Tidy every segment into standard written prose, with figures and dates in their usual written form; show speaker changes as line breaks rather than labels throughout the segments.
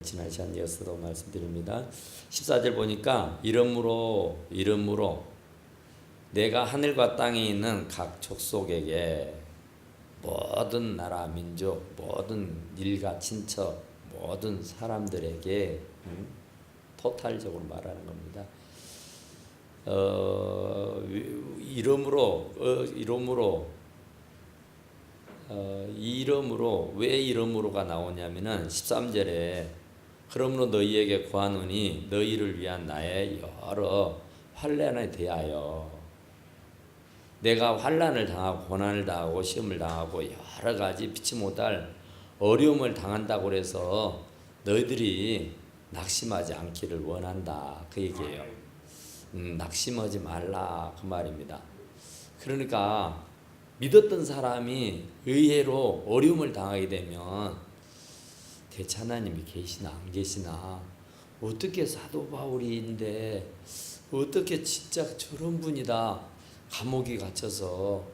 지난 시간 이어서도 말씀드립니다. 14절 보니까 이러므로 내가 하늘과 땅에 있는 각 족속에게 모든 나라 민족 모든 일가 친척 모든 사람들에게 토탈적으로 말하는 겁니다. 이러므로 왜 이러므로가 나오냐면은 13절에 그러므로 너희에게 구하노니 너희를 위한 나의 여러 환난에 대하여 내가 환난을 당하고 고난을 당하고 시험을 당하고 여러 가지 피치 못할 어려움을 당한다고 해서 너희들이 낙심하지 않기를 원한다 그 얘기예요. 낙심하지 말라 그 말입니다. 그러니까 믿었던 사람이 의외로 어려움을 당하게 되면 대체 하나님이 계시나 안 계시나 어떻게 사도 바울인데 어떻게 진짜 저런 분이다 감옥에 갇혀서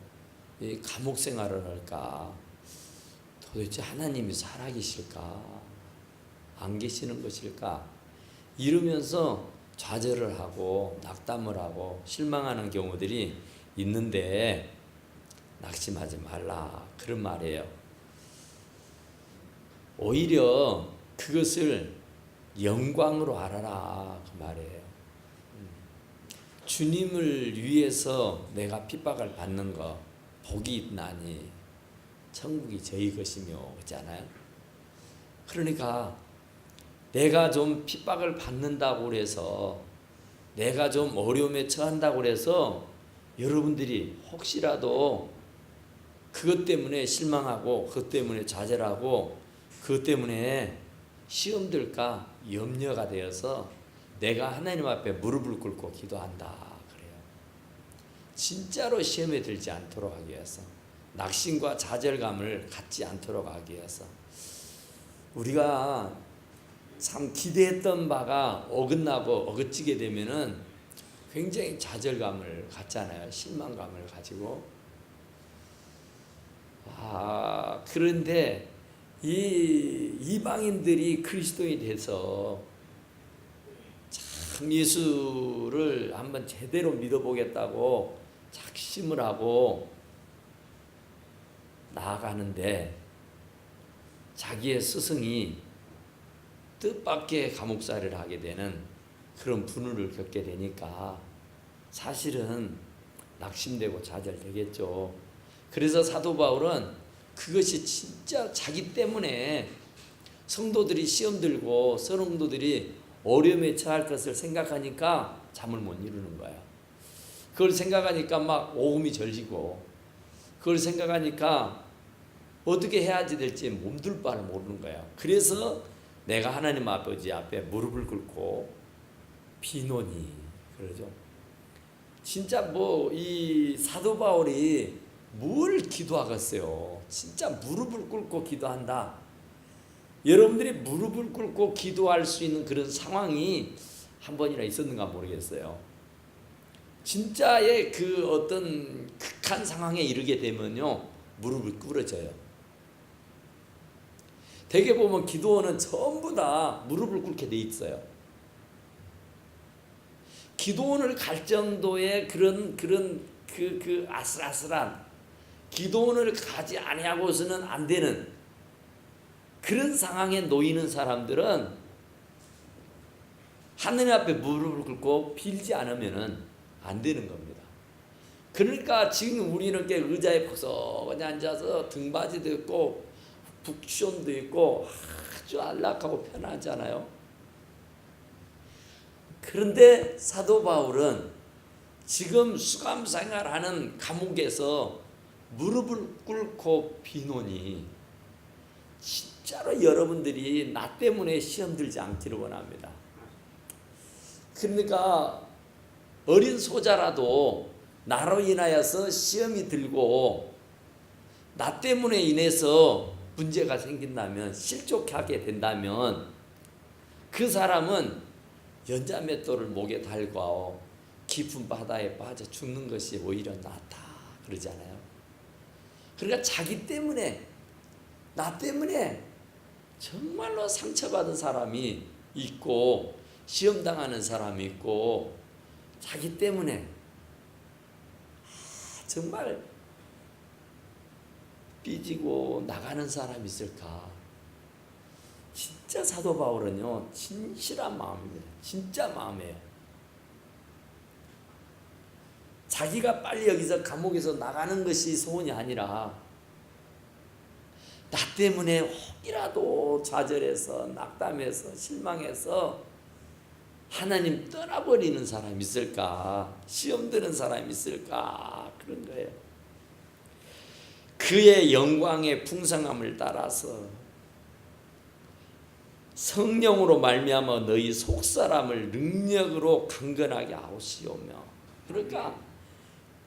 감옥 생활을 할까 도대체 하나님이 살아계실까 안 계시는 것일까 이러면서 좌절을 하고 낙담을 하고 실망하는 경우들이 있는데 낙심하지 말라 그런 말이에요. 오히려 그것을 영광으로 알아라 그 말이에요. 주님을 위해서 내가 핍박을 받는 거 복이 있나니 천국이 저희 것이며 그렇잖아요. 그러니까 내가 좀 핍박을 받는다고 해서 내가 좀 어려움에 처한다고 해서 여러분들이 혹시라도 그것 때문에 실망하고 그것 때문에 좌절하고 그것 때문에 시험 들까 염려가 되어서 내가 하나님 앞에 무릎을 꿇고 기도한다 그래요. 진짜로 시험에 들지 않도록 하기 위해서 낙심과 좌절감을 갖지 않도록 하기 위해서 우리가 참 기대했던 바가 어긋나고 어긋지게 되면은 굉장히 좌절감을 갖잖아요. 실망감을 가지고 그런데 이 이방인들이 그리스도인이 돼서 참 예수를 한번 제대로 믿어보겠다고 작심을 하고 나아가는데 자기의 스승이 뜻밖의 감옥살이를 하게 되는 그런 분노를 겪게 되니까 사실은 낙심되고 좌절되겠죠. 그래서 사도 바울은 그것이 진짜 자기 때문에 성도들이 시험 들고 성도들이 어려움에 처할 것을 생각하니까 잠을 못 이루는 거야. 그걸 생각하니까 막 오금이 절지고 그걸 생각하니까 어떻게 해야지 될지 몸둘 바를 모르는 거야. 그래서 내가 하나님 아버지 앞에 무릎을 꿇고 비노니 그러죠. 진짜 이 사도 바울이 뭘 기도하겠어요. 진짜 무릎을 꿇고 기도한다. 여러분들이 무릎을 꿇고 기도할 수 있는 그런 상황이 한 번이나 있었는가 모르겠어요. 진짜의 그 어떤 극한 상황에 이르게 되면요 무릎을 꿇어져요. 대개 보면 기도원은 전부 다 무릎을 꿇게 돼 있어요. 기도원을 갈 정도의 그런 아슬아슬한 기도원을 가지 아니하고서는 안 되는 그런 상황에 놓이는 사람들은 하느님 앞에 무릎을 꿇고 빌지 않으면 안 되는 겁니다. 그러니까 지금 우리는 이렇게 의자에 퍽석하게 앉아서 등받이도 있고 북션도 있고 아주 안락하고 편하잖아요. 그런데 사도 바울은 지금 수감 생활하는 감옥에서 무릎을 꿇고 비노니 진짜로 여러분들이 나 때문에 시험 들지 않기를 원합니다. 그러니까 어린 소자라도 나로 인하여서 시험이 들고 나 때문에 인해서 문제가 생긴다면 실족하게 된다면 그 사람은 연자맷돌을 목에 달고 깊은 바다에 빠져 죽는 것이 오히려 낫다 그러잖아요. 그러니까 자기 때문에 나 때문에 정말로 상처받은 사람이 있고 시험당하는 사람이 있고 자기 때문에 정말 삐지고 나가는 사람이 있을까? 진짜 사도 바울은요, 진실한 마음입니다. 진짜 마음이에요. 자기가 빨리 여기서 감옥에서 나가는 것이 소원이 아니라 나 때문에 혹이라도 좌절해서 낙담해서 실망해서 하나님 떠나버리는 사람이 있을까? 시험 드는 사람이 있을까? 그런 거예요. 그의 영광의 풍성함을 따라서 성령으로 말미암아 너희 속사람을 능력으로 강건하게 하시오며, 그러니까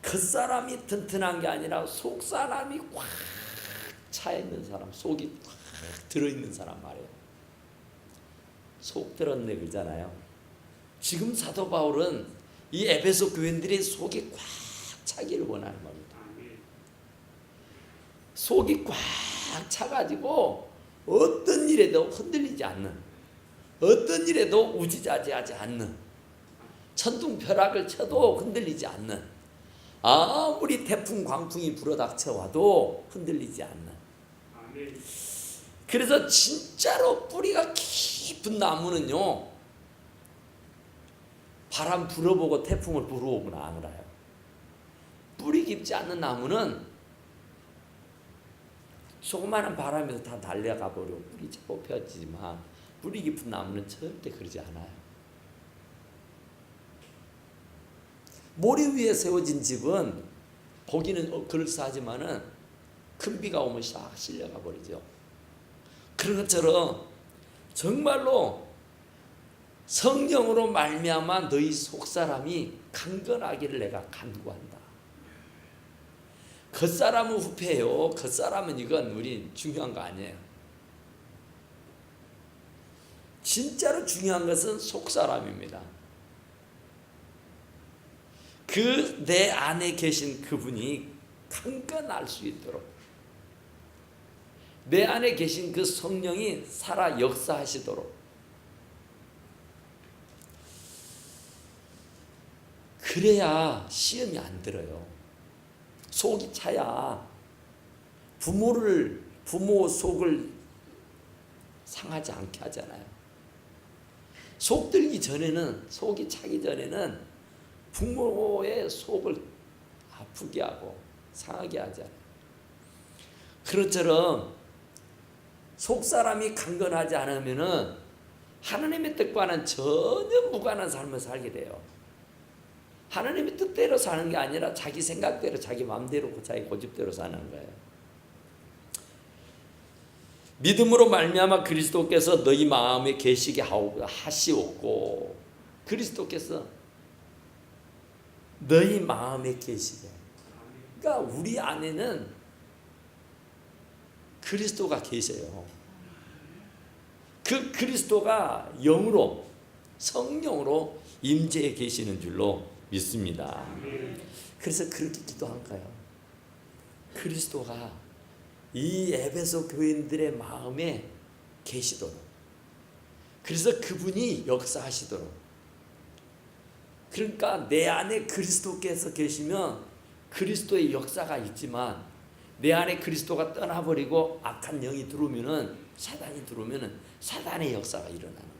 겉사람이 튼튼한 게 아니라 속사람이 꽉 차 있는 사람, 속이 꽉 들어있는 사람 말이에요. 속 들었네 그러잖아요. 지금 사도 바울은 이 에베소 교인들의 속이 꽉 차기를 원하는 겁니다. 속이 꽉 차가지고 어떤 일에도 흔들리지 않는, 어떤 일에도 우지자지하지 않는, 천둥벼락을 쳐도 흔들리지 않는, 아무리 태풍 광풍이 불어닥쳐와도 흔들리지 않는. 그래서 진짜로 뿌리가 깊은 나무는요, 바람 불어보고 태풍을 불어오거나 안 알아요. 뿌리 깊지 않는 나무는 조그마한 바람에서 다 날려가 버리고 뿌리 뽑혀지지만 뿌리 깊은 나무는 절대 그러지 않아요. 모래 위에 세워진 집은 보기는 그럴싸하지만은 큰 비가 오면 싹 실려가 버리죠. 그런 것처럼 정말로 성령으로 말미암아 너희 속사람이 강건하기를 내가 간구한다. 겉사람은 후패해요. 겉사람은 이건 우리 중요한 거 아니에요. 진짜로 중요한 것은 속사람입니다. 그 내 안에 계신 그분이 강건할 수 있도록 내 안에 계신 그 성령이 살아 역사하시도록, 그래야 시험이 안 들어요. 속이 차야 부모 속을 상하지 않게 하잖아요. 속 들기 전에는, 속이 차기 전에는 부모의 속을 아프게 하고 상하게 하잖아요. 그것처럼 속사람이 강건하지 않으면은 하나님의 뜻과는 전혀 무관한 삶을 살게 돼요. 하나님의 뜻대로 사는 게 아니라 자기 생각대로, 자기 마음대로, 자기 고집대로 사는 거예요. 믿음으로 말미암아 그리스도께서 너희 마음에 계시게 하시옵고, 그리스도께서 너희 마음에 계시게. 그러니까 우리 안에는 그리스도가 계셔요. 그 그리스도가 영으로, 성령으로 임재해 계시는 줄로 믿습니다. 그래서 그렇게 기도한 거예요. 그리스도가 이 에베소 교인들의 마음에 계시도록, 그래서 그분이 역사하시도록. 그러니까 내 안에 그리스도께서 계시면 그리스도의 역사가 있지만, 내 안에 그리스도가 떠나버리고 악한 영이 들어오면은, 사단이 들어오면은 사단의 역사가 일어나는 거예요.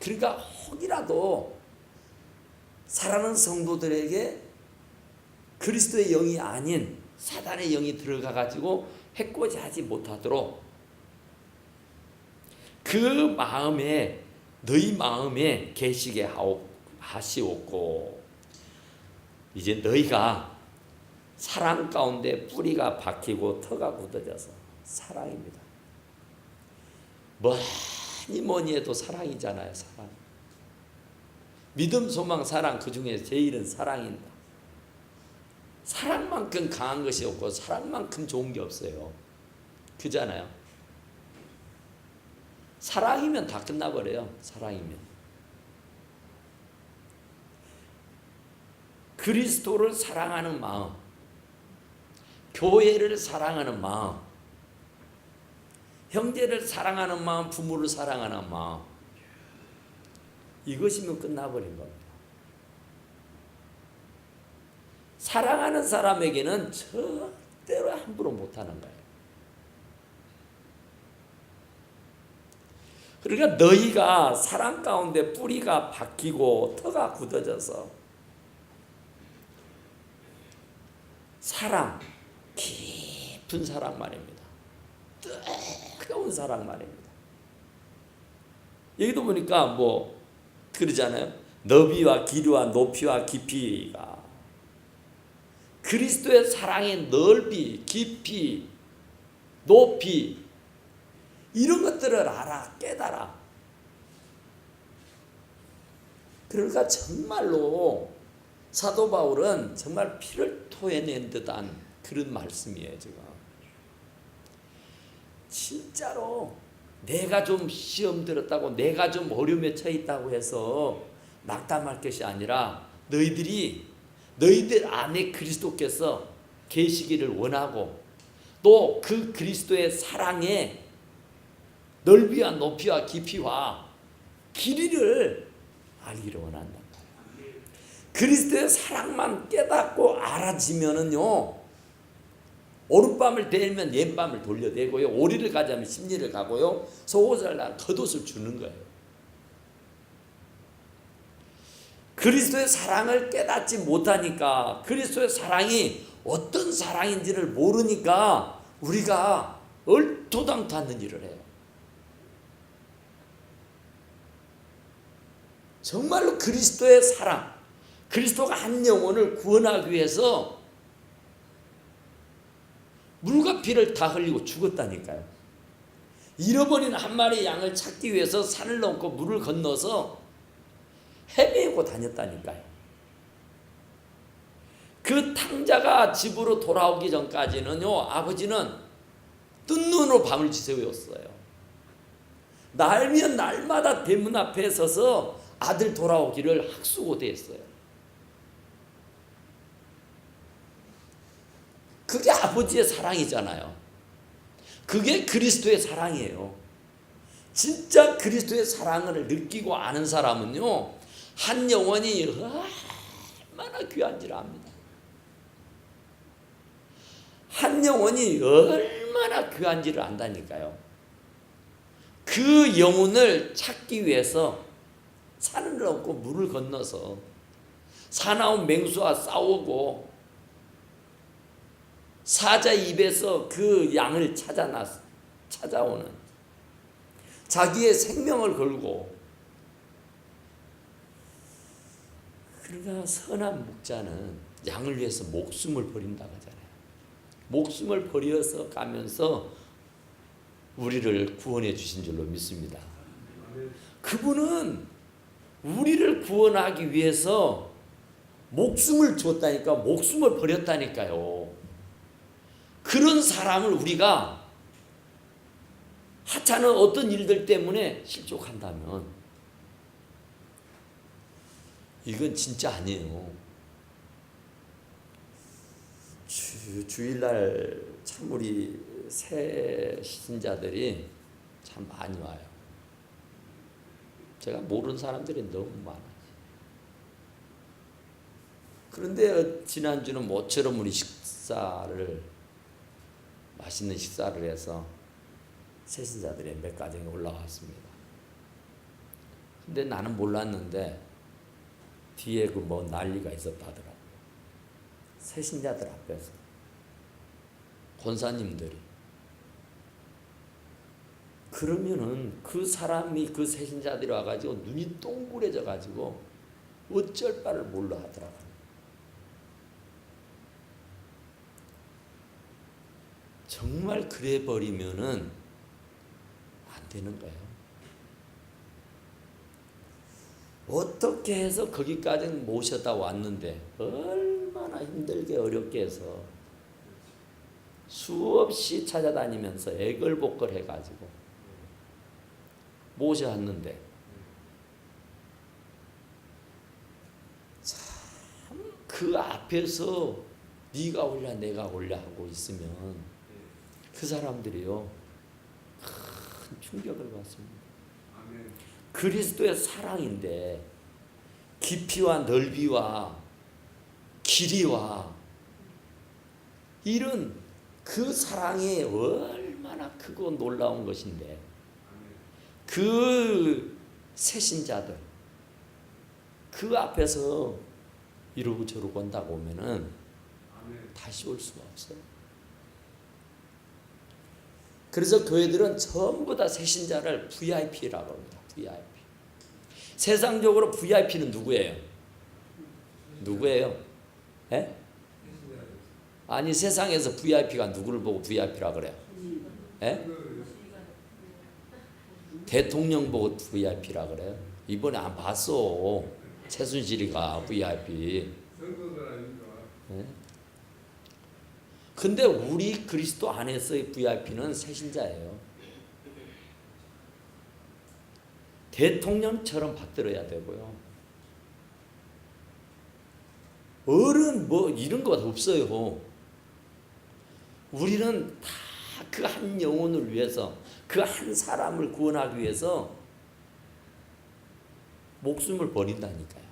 그러니까 혹이라도 사랑하는 성도들에게 그리스도의 영이 아닌 사단의 영이 들어가 가지고 해코지하지 못하도록 그 마음에, 너희 마음에 계시게 하시옵고, 이제 너희가 사랑 가운데 뿌리가 박히고 터가 굳어져서, 사랑입니다. 뭐니 해도 사랑이잖아요. 사랑. 믿음, 소망, 사랑, 그 중에 제일은 사랑입니다. 사랑만큼 강한 것이 없고 사랑만큼 좋은 게 없어요. 그잖아요. 사랑이면 다 끝나버려요. 사랑이면. 그리스도를 사랑하는 마음, 교회를 사랑하는 마음, 형제를 사랑하는 마음, 부모를 사랑하는 마음, 이것이면 끝나버린 겁니다. 사랑하는 사람에게는 절대로 함부로 못하는 거예요. 그러니까 너희가 사랑 가운데 뿌리가 박히고 터가 굳어져서 사랑, 깊은 사랑 말입니다. 뜨거운 사랑 말입니다. 여기도 보니까 뭐 그러잖아요. 너비와 길이와 높이와 깊이가 그리스도의 사랑의 넓이, 깊이, 높이 이런 것들을 알아, 깨달아. 그러니까 정말로 사도 바울은 정말 피를 토해낸 듯한 그런 말씀이에요. 제가 진짜로 내가 좀 시험 들었다고, 내가 좀 어려움에 처했다고 해서 낙담할 것이 아니라 너희들 안에 그리스도께서 계시기를 원하고 또 그 그리스도의 사랑에 넓이와 높이와 깊이와 길이를 알기를 원한다. 그리스도의 사랑만 깨닫고 알아지면은요, 오른밤을 대면 옛밤을 돌려대고요, 오리를 가자면 십리를 가고요, 속옷을 날 겉옷을 주는 거예요. 그리스도의 사랑을 깨닫지 못하니까, 그리스도의 사랑이 어떤 사랑인지를 모르니까 우리가 얼토당토하는 일을 해요. 정말로 그리스도의 사랑, 그리스도가 한 영혼을 구원하기 위해서 물과 피를 다 흘리고 죽었다니까요. 잃어버린 한 마리 양을 찾기 위해서 산을 넘고 물을 건너서 헤매고 다녔다니까요. 그 탕자가 집으로 돌아오기 전까지는요, 아버지는 뜬 눈으로 밤을 지새웠어요. 날면 날마다 대문 앞에 서서 아들 돌아오기를 학수고대했어요. 그게 아버지의 사랑이잖아요. 그게 그리스도의 사랑이에요. 진짜 그리스도의 사랑을 느끼고 아는 사람은요, 한 영혼이 얼마나 귀한지를 압니다. 한 영혼이 얼마나 귀한지를 안다니까요. 그 영혼을 찾기 위해서 산을 넘고 물을 건너서 사나운 맹수와 싸우고 사자 입에서 그 양을 찾아오는, 자기의 생명을 걸고. 그러나 선한 목자는 양을 위해서 목숨을 버린다고 하잖아요. 목숨을 버려서 가면서 우리를 구원해 주신 줄로 믿습니다. 그분은 우리를 구원하기 위해서 목숨을 줬다니까, 목숨을 버렸다니까요. 그런 사람을 우리가 하찮은 어떤 일들 때문에 실족한다면 이건 진짜 아니에요. 주일날 참 우리 새 신자들이 참 많이 와요. 제가 모르는 사람들이 너무 많아요. 그런데 지난주는 모처럼 우리 맛있는 식사를 해서 새 신자들이 몇 가정이 올라왔습니다. 근데 나는 몰랐는데 뒤에 그 뭐 난리가 있었다더라고요. 새 신자들 앞에서 권사님들이. 그러면은 그 사람이, 그 새 신자들이 와가지고 눈이 동그래져 가지고 어쩔 바를 몰라 하더라고요. 정말 그래 버리면은 안 되는 거예요. 어떻게 해서 거기까지 모셔다 왔는데 얼마나 힘들게 어렵게 해서 수없이 찾아다니면서 애걸복걸 해가지고 모셔왔는데 참 그 앞에서 네가 올랴 내가 올랴 하고 있으면 그 사람들이요 큰 충격을 받습니다. 그리스도의 사랑인데 깊이와 넓이와 길이와 이런 그 사랑이 얼마나 크고 놀라운 것인데 그 새신자들 그 앞에서 이러고 저러고 온다고 하면은 다시 올 수가 없어요. 그래서 교회들은 전부 다 새신자를 VIP라고 합니다. VIP. 세상적으로 VIP는 누구예요? 누구예요? 예? 아니 세상에서 VIP가 누구를 보고 VIP라 그래요? 예? 대통령 보고 VIP라 그래요? 이번에 안 봤어. 최순실이가 VIP. 예? 근데 우리 그리스도 안에서의 VIP는 새신자예요. 대통령처럼 받들어야 되고요. 어른 뭐 이런 것 없어요. 우리는 다 그 한 영혼을 위해서 그 한 사람을 구원하기 위해서 목숨을 버린다니까요.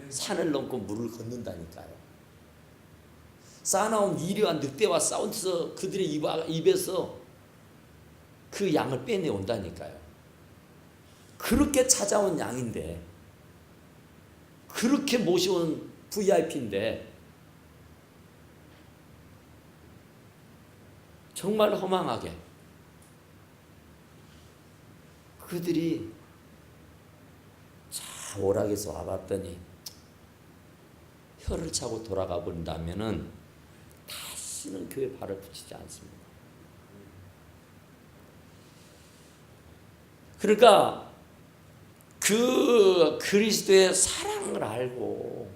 산을 넘고 물을 걷는다니까요. 쌓아놓은 이리와 늑대와 싸워서 그들의 입에서 그 양을 빼내온다니까요. 그렇게 찾아온 양인데 그렇게 모셔온 VIP인데 정말 허망하게 그들이 자 오락에서 와봤더니 혀를 차고 돌아가 본다면은 다시는 교회 발을 붙이지 않습니다. 그러니까 그 그리스도의 사랑을 알고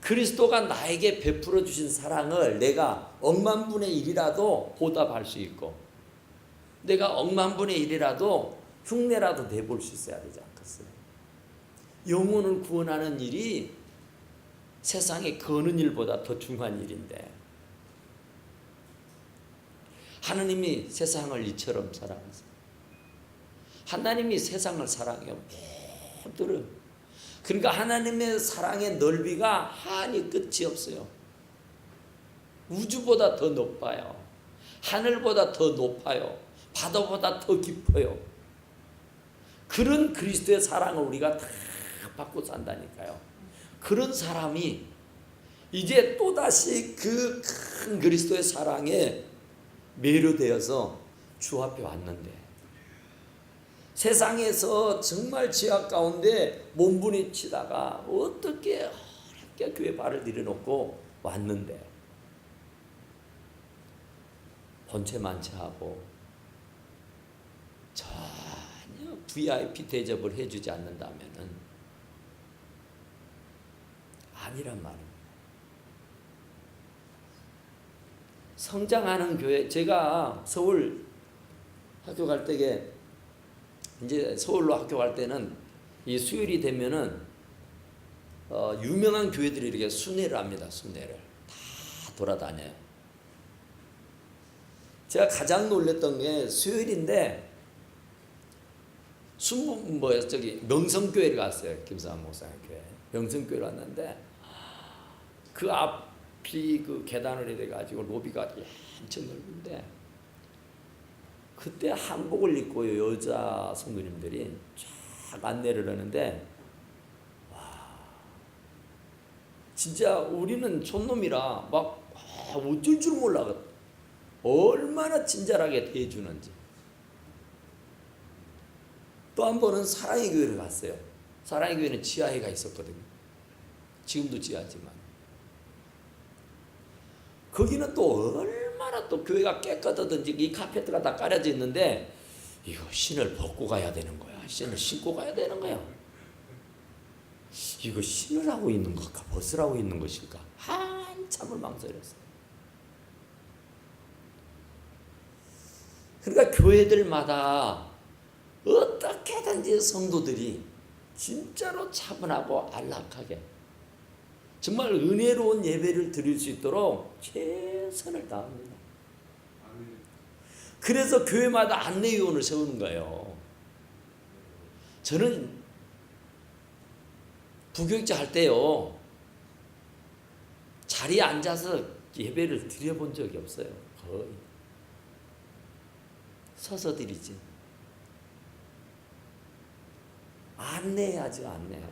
그리스도가 나에게 베풀어 주신 사랑을 내가 억만분의 1이라도 보답할 수 있고 내가 억만분의 1이라도 흉내라도 내볼 수 있어야 되지 않겠어요? 영혼을 구원하는 일이 세상에 거는 일보다 더 중요한 일인데 하나님이 세상을 이처럼 사랑하세요. 하나님이 세상을 사랑해요. 모두를. 그러니까 하나님의 사랑의 넓이가 한이 끝이 없어요. 우주보다 더 높아요. 하늘보다 더 높아요. 바다보다 더 깊어요. 그런 그리스도의 사랑을 우리가 다 받고 산다니까요. 그런 사람이 이제 또다시 그 큰 그리스도의 사랑에 매료되어서 주 앞에 왔는데 세상에서 정말 지하 가운데 몸부림치다가 어떻게 어렵게 교회 발을 들여놓고 왔는데 본체만체하고 전혀 VIP 대접을 해주지 않는다면은 아니란 말입니다. 성장하는 교회, 제가 서울 학교 갈 때에 이제 서울로 학교 갈 때는 이 수요일이 되면은 유명한 교회들이 이렇게 순회를 합니다. 순회를 다 돌아다녀요. 제가 가장 놀랐던 게 수요일인데 명성교회를 갔어요. 김상환 목사님 교회. 명성교회를 왔는데 그 앞이 그 계단을 해야 돼가지고 로비가 엄청 넓은데 그때 한복을 입고 여자 성도님들이 쫙 안내를 하는데 와 진짜 우리는 촌놈이라 막 어쩔 줄 몰라. 얼마나 친절하게 대해주는지. 또 한 번은 사랑의 교회를 갔어요. 사랑의 교회는 지하회가 있었거든요. 지금도 지하지만 거기는 또 얼마나 또 교회가 깨끗하든지 이 카페트가 다 깔려져 있는데 이거 신을 벗고 가야 되는 거야. 신을 신고 가야 되는 거야. 이거 신으라고 있는 것일까 벗으라고 있는 것일까 한참을 망설였어요. 그러니까 교회들마다 어떻게든지 성도들이 진짜로 차분하고 안락하게 정말 은혜로운 예배를 드릴 수 있도록 최선을 다합니다. 그래서 교회마다 안내위원을 세우는 거예요. 저는 부교육자 할 때요, 자리에 앉아서 예배를 드려본 적이 없어요. 거의 서서 드리지. 안내해야죠. 안내.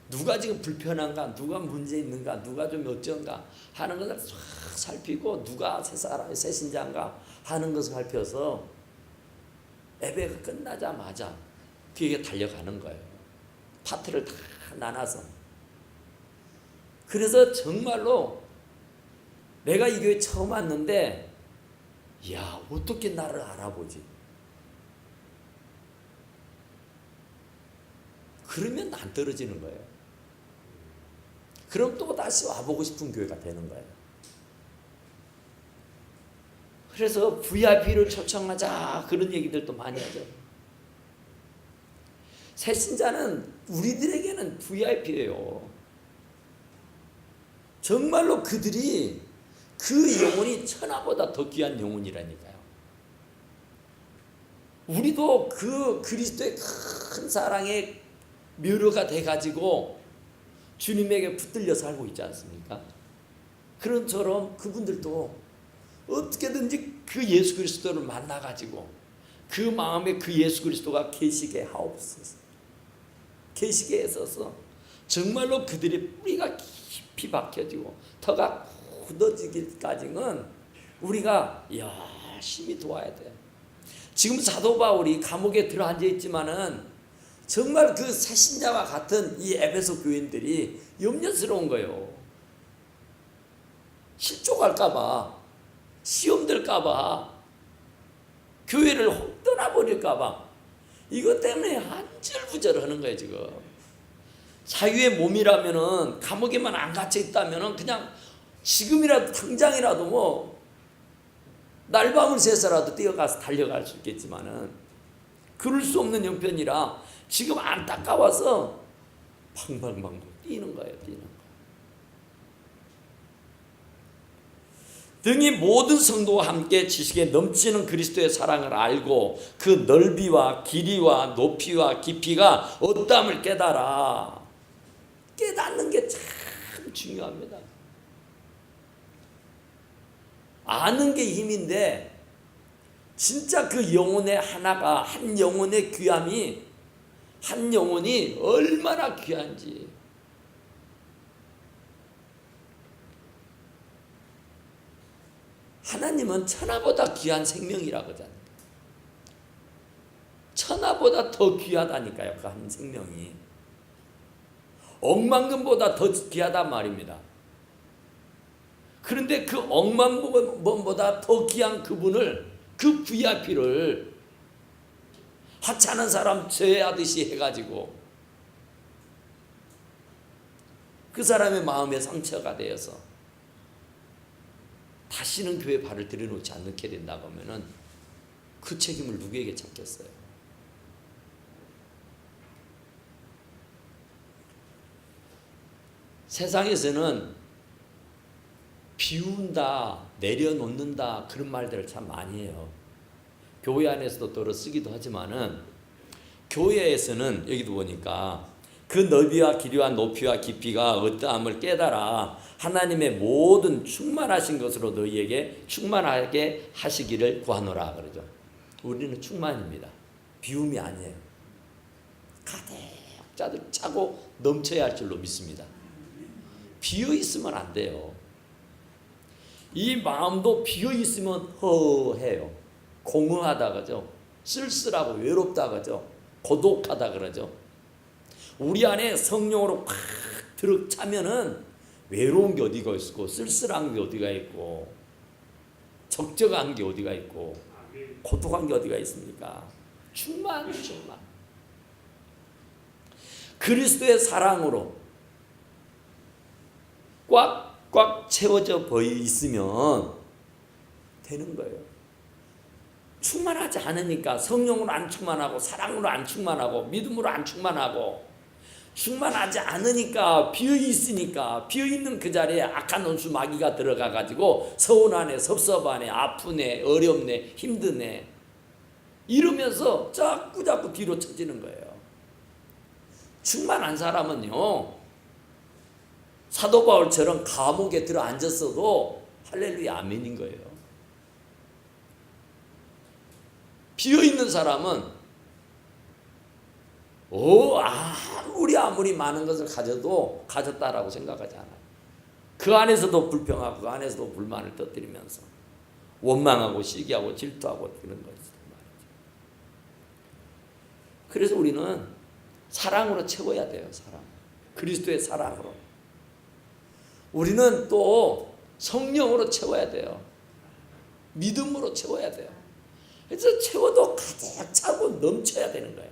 누가 지금 불편한가, 누가 문제 있는가, 누가 좀 어쩐가 하는 것을 싹 살피고, 누가 새 신자인가 하는 것을 살펴서 예배가 끝나자마자 그에게 달려가는 거예요. 파트를 다 나눠서. 그래서 정말로 내가 이 교회 처음 왔는데, 야, 어떻게 나를 알아보지? 그러면 안 떨어지는 거예요. 그럼 또 다시 와보고 싶은 교회가 되는 거예요. 그래서 VIP를 초청하자, 그런 얘기들도 많이 하죠. 새신자는 우리들에게는 VIP예요. 정말로 그들이 그 영혼이 천하보다 더 귀한 영혼이라니까요. 우리도 그 그리스도의 큰 사랑에 묘료가 돼가지고 주님에게 붙들려 살고 있지 않습니까? 그런 처럼 그분들도 어떻게든지 그 예수 그리스도를 만나가지고 그 마음에 그 예수 그리스도가 계시게 하옵소서. 계시게 해서서 정말로 그들의 뿌리가 깊이 박혀지고 터가 굳어지기까지는 우리가 열심히 도와야 돼요. 지금 사도 바울이 감옥에 들어앉아 있지만은 정말 그 새신자와 같은 이 에베소 교인들이 염려스러운 거예요. 실족할까봐, 시험 들까봐, 교회를 혹 떠나버릴까봐, 이것 때문에 안절부절하는 거예요. 지금 자유의 몸이라면은, 감옥에만 안 갇혀 있다면은 그냥 지금이라도 당장이라도 뭐 날밤을 새서라도 뛰어가서 달려갈 수 있겠지만은 그럴 수 없는 형편이라 지금 안타까워서 팡팡팡 뛰는 거예요. 뛰는 거. 등이 모든 성도와 함께 지식에 넘치는 그리스도의 사랑을 알고 그 넓이와 길이와 높이와 깊이가 어떠함을 깨달아. 깨닫는 게 참 중요합니다. 아는 게 힘인데 진짜 그 영혼의 하나가, 한 영혼의 귀함이, 한 영혼이 얼마나 귀한지. 하나님은 천하보다 귀한 생명이라고 하잖아요. 천하보다 더 귀하다니까요. 그 한 생명이. 억만금보다 더 귀하단 말입니다. 그런데 그 억만금보다 더 귀한 그분을, 그 VIP를 하찮은 사람 제하듯이 해가지고 그 사람의 마음에 상처가 되어서 다시는 교회 발을 들여놓지 않게 된다고 하면은 그 책임을 누구에게 찾겠어요? 세상에서는 비운다, 내려놓는다, 그런 말들을 참 많이 해요. 교회 안에서도 더러 쓰기도 하지만은, 교회에서는 여기도 보니까 그 넓이와 길이와 높이와 깊이가 어떠함을 깨달아 하나님의 모든 충만하신 것으로 너희에게 충만하게 하시기를 구하노라 그러죠. 우리는 충만입니다. 비움이 아니에요. 가득 차고 넘쳐야 할 줄로 믿습니다. 비어 있으면 안 돼요. 이 마음도 비어 있으면 허해요. 공허하다 그러죠. 쓸쓸하고 외롭다 그러죠. 고독하다 그러죠. 우리 안에 성령으로 팍 들어차면은 외로운 게 어디가 있고, 쓸쓸한 게 어디가 있고, 적적한 게 어디가 있고, 고독한 게 어디가 있습니까? 충만. 그리스도의 사랑으로 꽉 채워져 있으면 되는 거예요. 충만하지 않으니까 성령으로 안 충만하고, 사랑으로 안 충만하고, 믿음으로 안 충만하고, 충만하지 않으니까, 비어있으니까, 비어있는 그 자리에 악한 원수 마귀가 들어가가지고 서운하네, 섭섭하네, 아프네, 어렵네, 힘드네 이러면서 자꾸 뒤로 처지는 거예요. 충만한 사람은요, 사도 바울처럼 감옥에 들어 앉았어도 할렐루야 아멘인 거예요. 비어있는 사람은 아무리 많은 것을 가져도 가졌다라고 생각하지 않아요. 그 안에서도 불평하고 그 안에서도 불만을 터뜨리면서 원망하고 시기하고 질투하고 그런 거죠. 그래서 우리는 사랑으로 채워야 돼요. 사랑. 그리스도의 사랑으로. 우리는 또 성령으로 채워야 돼요. 믿음으로 채워야 돼요. 그래서 채워도 가득 차고 넘쳐야 되는 거예요.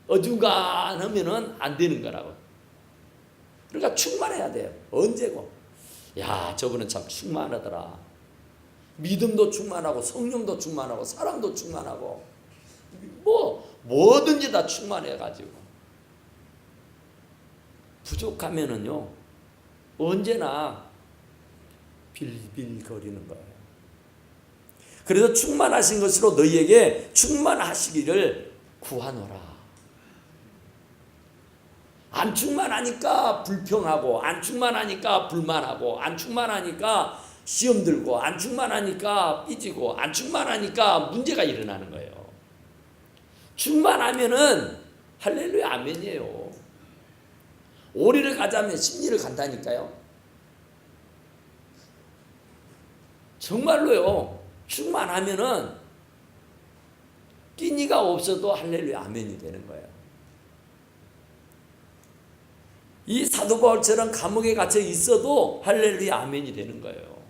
어중간하면은 안 되는 거라고. 그러니까 충만해야 돼요. 언제고. 야, 저분은 참 충만하더라. 믿음도 충만하고 성령도 충만하고 사랑도 충만하고 뭐든지 다 충만해가지고 부족하면은요 언제나 빌빌거리는 거예요. 그래서 충만하신 것으로 너희에게 충만하시기를 구하노라. 안 충만하니까 불평하고, 안 충만하니까 불만하고, 안 충만하니까 시험 들고, 안 충만하니까 삐지고, 안 충만하니까 문제가 일어나는 거예요. 충만하면은 할렐루야 아멘이에요. 오리를 가자면 십리를 간다니까요. 정말로요. 충만하면은 끼니가 없어도 할렐루야 아멘이 되는 거예요. 이 사도 바울처럼 감옥에 갇혀 있어도 할렐루야 아멘이 되는 거예요.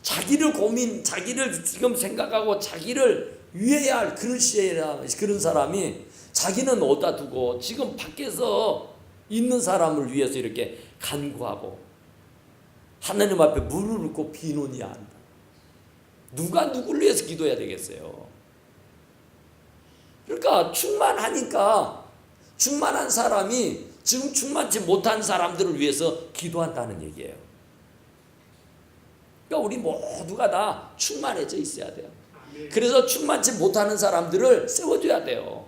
자기를 지금 생각하고 자기를 위해야 할 그런 사람이 자기는 어디다 두고 지금 밖에서 있는 사람을 위해서 이렇게 간구하고 하나님 앞에 무릎을 꿇고 비논해야 한다. 누가 누구를 위해서 기도해야 되겠어요? 그러니까 충만한 사람이 지금 충만치 못한 사람들을 위해서 기도한다는 얘기예요. 그러니까 우리 모두가 다 충만해져 있어야 돼요. 그래서 충만치 못하는 사람들을 세워줘야 돼요.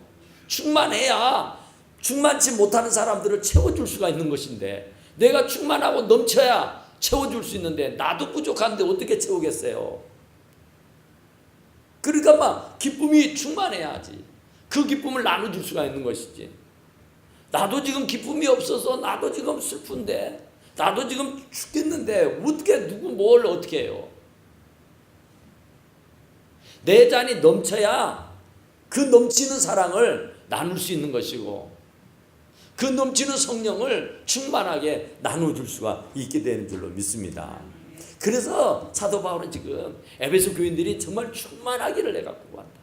충만해야 충만치 못하는 사람들을 채워줄 수가 있는 것인데, 내가 충만하고 넘쳐야 채워줄 수 있는데 나도 부족한데 어떻게 채우겠어요? 그러니까 기쁨이 충만해야지 그 기쁨을 나눠줄 수가 있는 것이지. 나도 지금 기쁨이 없어서, 나도 지금 슬픈데, 나도 지금 죽겠는데 어떻게 누구 뭘 어떻게 해요? 내 잔이 넘쳐야 그 넘치는 사랑을 나눌 수 있는 것이고, 그 넘치는 성령을 충만하게 나눠줄 수가 있게 되는 줄로 믿습니다. 그래서 사도 바울은 지금 에베소 교인들이 정말 충만하기를 내가 구한다.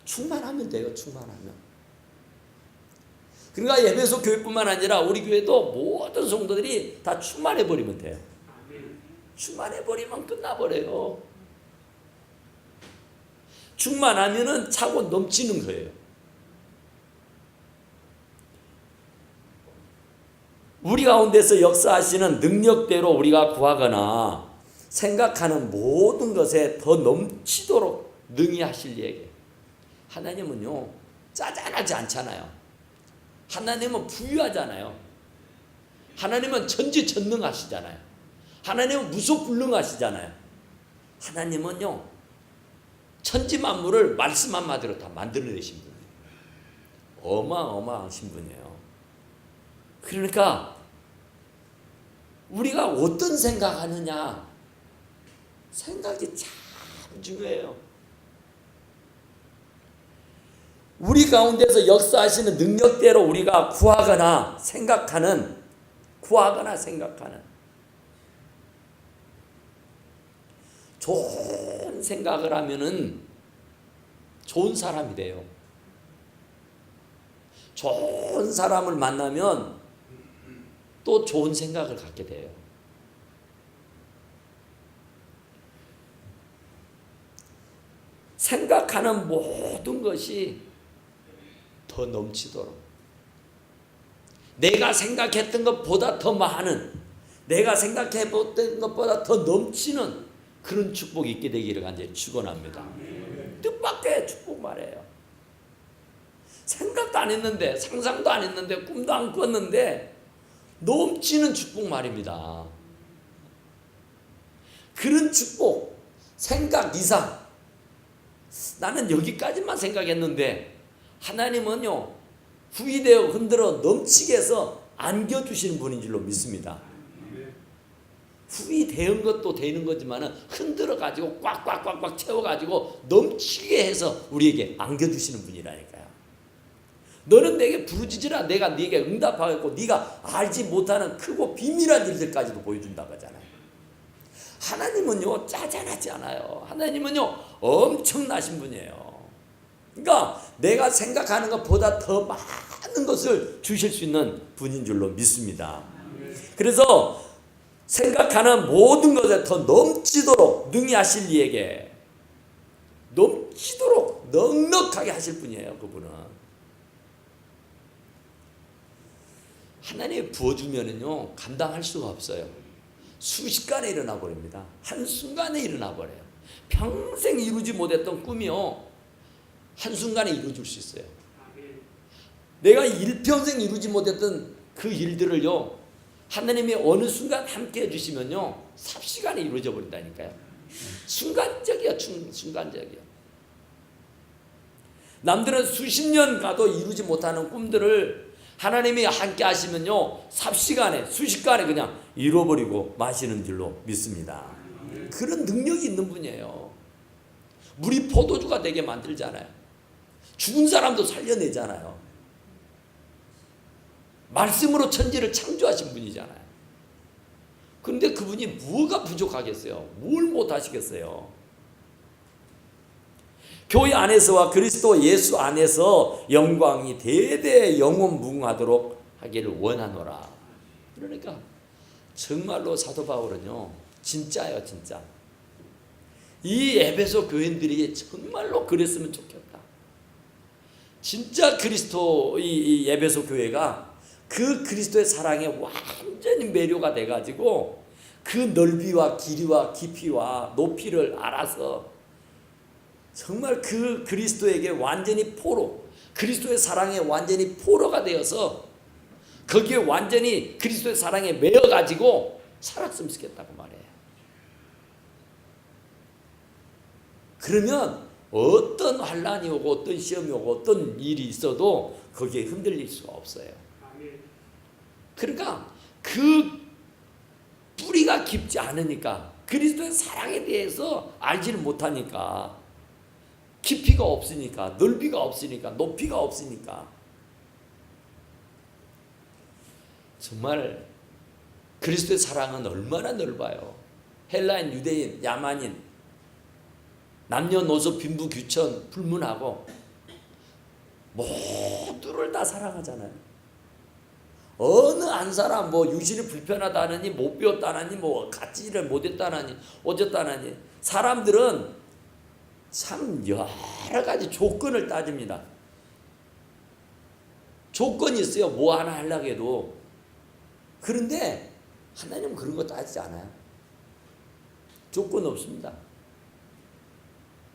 충만하면 돼요. 충만하면. 그러니까 에베소 교회뿐만 아니라 우리 교회도 모든 성도들이 다 충만해버리면 돼요. 충만해버리면 끝나버려요. 충만하면은 차고 넘치는 거예요. 우리 가운데서 역사하시는 능력대로 우리가 구하거나 생각하는 모든 것에 더 넘치도록 능히 하실 얘기. 하나님은요 짜잘하지 않잖아요. 하나님은 부유하잖아요. 하나님은 전지전능하시잖아요. 하나님은 무소불능하시잖아요. 하나님은요 천지만물을 말씀 한마디로 다 만들어내신 분이에요. 어마어마하신 분이에요. 그러니까 우리가 어떤 생각하느냐, 생각이 참 중요해요. 우리 가운데서 역사하시는 능력대로 우리가 구하거나 생각하는 좋은 생각을 하면은 좋은 사람이 돼요. 좋은 사람을 만나면 또 좋은 생각을 갖게 돼요. 생각하는 모든 것이 더 넘치도록, 내가 생각했던 것보다 더 많은, 내가 생각해봤던 것보다 더 넘치는 그런 축복이 있게 되기를 간절히 축원합니다. 뜻밖의 축복 말이에요. 생각도 안 했는데, 상상도 안 했는데, 꿈도 안 꿨는데 넘치는 축복 말입니다. 그런 축복, 생각 이상, 나는 여기까지만 생각했는데 하나님은요 후이되어 흔들어 넘치게 해서 안겨주시는 분인 줄로 믿습니다. 후이되은 것도 되는 거지만 흔들어 가지고 꽉꽉꽉꽉 채워가지고 넘치게 해서 우리에게 안겨주시는 분이라니까요. 너는 내게 부르짖으라 내가 네게 응답하겠고 네가 알지 못하는 크고 비밀한 일들까지도 보여준다고 하잖아요. 하나님은요 짜잘하지 않아요. 하나님은요 엄청나신 분이에요. 그러니까 내가 생각하는 것보다 더 많은 것을 주실 수 있는 분인 줄로 믿습니다. 그래서 생각하는 모든 것에 더 넘치도록 능히 하실 이에게 넘치도록 넉넉하게 하실 분이에요. 그분은 하나님이 부어주면은요 감당할 수가 없어요. 순식간에 일어나 버립니다. 한순간에 일어나 버려요. 평생 이루지 못했던 꿈이요 한순간에 이루어질 수 있어요. 내가 일평생 이루지 못했던 그 일들을요 하나님이 어느 순간 함께 해주시면요 삽시간에 이루어져 버린다니까요. 순간적이야. 순간적이야. 남들은 수십 년 가도 이루지 못하는 꿈들을 하나님이 함께 하시면요 삽시간에 수시간에 그냥 잃어버리고 마시는 줄로 믿습니다. 그런 능력이 있는 분이에요. 물이 포도주가 되게 만들잖아요. 죽은 사람도 살려내잖아요. 말씀으로 천지를 창조하신 분이잖아요. 그런데 그분이 뭐가 부족하겠어요? 뭘 못하시겠어요? 교회 안에서와 그리스도 예수 안에서 영광이 대대 영원 무궁하도록 하기를 원하노라. 그러니까 정말로 사도 바울은요 진짜예요. 진짜 이 에베소 교인들이 정말로 그랬으면 좋겠다. 진짜 그리스도 이 에베소 교회가 그 그리스도의 사랑에 완전히 매료가 돼가지고 그 넓이와 길이와 깊이와 높이를 알아서 정말 그 그리스도에게 완전히 포로, 그리스도의 사랑에 완전히 포로가 되어서 거기에 완전히 그리스도의 사랑에 매여가지고 살았으면 좋겠다고 말해요. 그러면 어떤 환란이 오고 어떤 시험이 오고 어떤 일이 있어도 거기에 흔들릴 수가 없어요. 그러니까 그 뿌리가 깊지 않으니까 그리스도의 사랑에 대해서 알지를 못하니까 깊이가 없으니까 넓이가 없으니까 높이가 없으니까 정말 그리스도의 사랑은 얼마나 넓어요. 헬라인, 유대인, 야만인, 남녀노소, 빈부, 귀천 불문하고 모두를 다 사랑하잖아요. 어느 한 사람 뭐 유신이 불편하다느니 못 배웠다느니 뭐 같이 일을 못했다느니 어쨌다느니 사람들은 참 여러 가지 조건을 따집니다. 조건이 있어요. 뭐 하나 하려고 해도. 그런데 하나님은 그런 거 따지지 않아요. 조건 없습니다.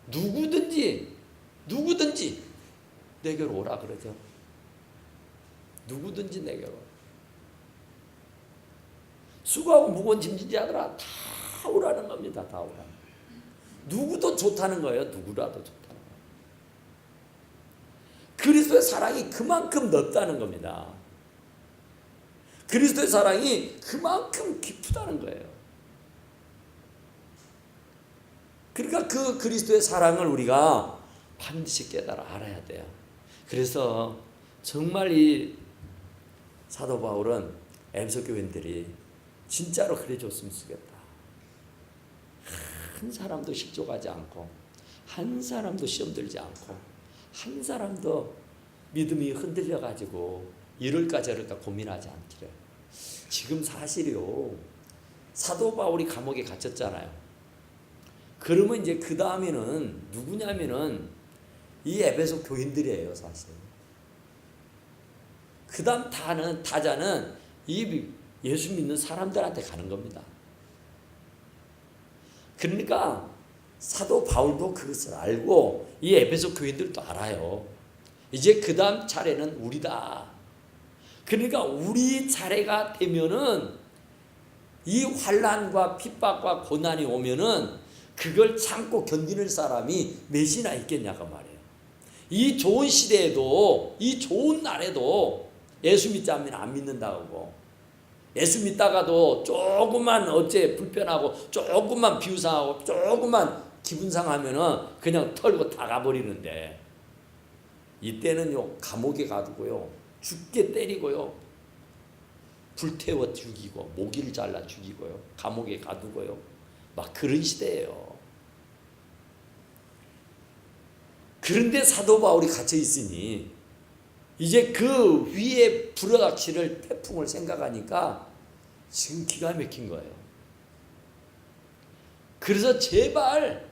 누구든지 내게로 오라 그러죠. 누구든지 내게로. 수고하고 무거운 짐진 자들아 다 오라는 겁니다. 다 오라. 누구도 좋다는 거예요. 누구라도 좋다는 거예요. 그리스도의 사랑이 그만큼 넓다는 겁니다. 그리스도의 사랑이 그만큼 깊다는 거예요. 그러니까 그 그리스도의 사랑을 우리가 반드시 깨달아 알아야 돼요. 그래서 정말 이 사도 바울은 에베소 교인들이 진짜로 그래 줬으면 좋겠다. 한 사람도 실족하지 않고 한 사람도 시험 들지 않고 한 사람도 믿음이 흔들려 가지고 이럴까 저럴까 고민하지 않기를. 지금 사실이요 사도 바울이 감옥에 갇혔잖아요. 그러면 이제 그 다음에는 누구냐면은 이 에베소 교인들이에요. 사실 그 다음 타자는 이 예수 믿는 사람들한테 가는 겁니다. 그러니까 사도 바울도 그것을 알고 이 에베소 교인들도 알아요. 이제 그 다음 차례는 우리다. 그러니까 우리 차례가 되면은 이 환난과 핍박과 고난이 오면은 그걸 참고 견디는 사람이 몇이나 있겠냐고 말이에요. 이 좋은 시대에도, 이 좋은 날에도 예수 믿지 않으면 안 믿는다고. 예수 믿다가도 조금만 어째 불편하고 조금만 비우상하고 조금만 기분 상하면은 그냥 털고 다 가버리는데, 이때는요 감옥에 가두고요 죽게 때리고요 불태워 죽이고 모기를 잘라 죽이고요 감옥에 가두고요 막 그런 시대예요. 그런데 사도 바울이 갇혀 있으니 이제 그 위에 불어닥칠 태풍을 생각하니까 지금 기가 막힌 거예요. 그래서 제발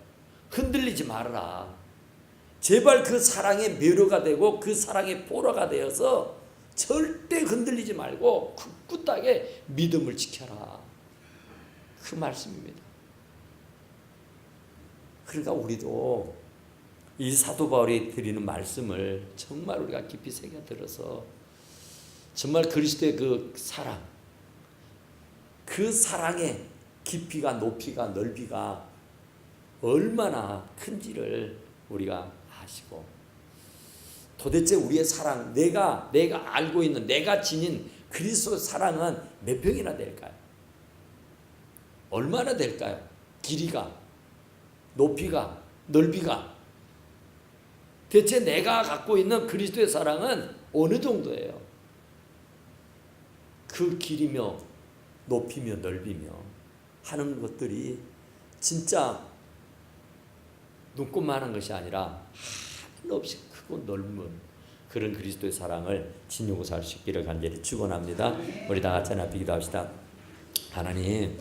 흔들리지 말아라. 제발 그 사랑의 매료가 되고 그 사랑의 포로가 되어서 절대 흔들리지 말고 굳굳하게 믿음을 지켜라. 그 말씀입니다. 그러니까 우리도 이 사도 바울이 드리는 말씀을 정말 우리가 깊이 새겨들어서 정말 그리스도의 그 사랑, 그 사랑의 깊이가 높이가 넓이가 얼마나 큰지를 우리가 아시고, 도대체 우리의 사랑, 내가 알고 있는, 내가 지닌 그리스도 사랑은 몇 평이나 될까요? 얼마나 될까요? 길이가, 높이가, 넓이가. 대체 내가 갖고 있는 그리스도의 사랑은 어느 정도예요? 그 길이며 높이며 넓이며 하는 것들이 진짜 눈꼽만한 것이 아니라 한없이 크고 넓은 그런 그리스도의 사랑을 지니고 살 수 있기를 간절히 축원합니다. 우리 다 같이 하나 기도합시다. 하나님,